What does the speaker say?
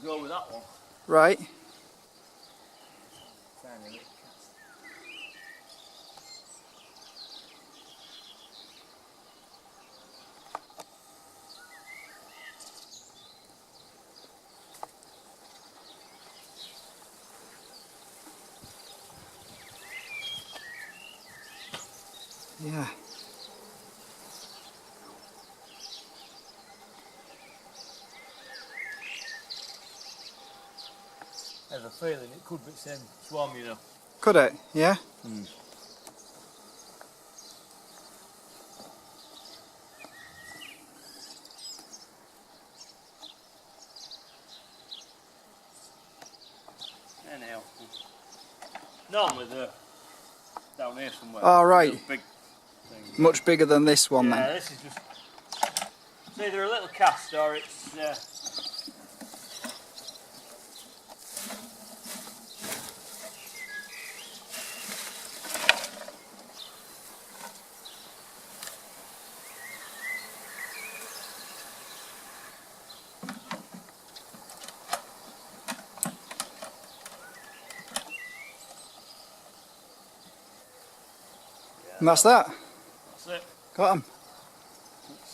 Go with that one. Right. Tiny little cast. Yeah. I have a feeling it could be the same swarm, you know. Could it? Yeah. Anyhow. Normally they're down here somewhere. Oh, right. Big things. Much bigger than this one Yeah, then. this is just. It's either a little cast or it's. And that's that. That's it. Got 'em.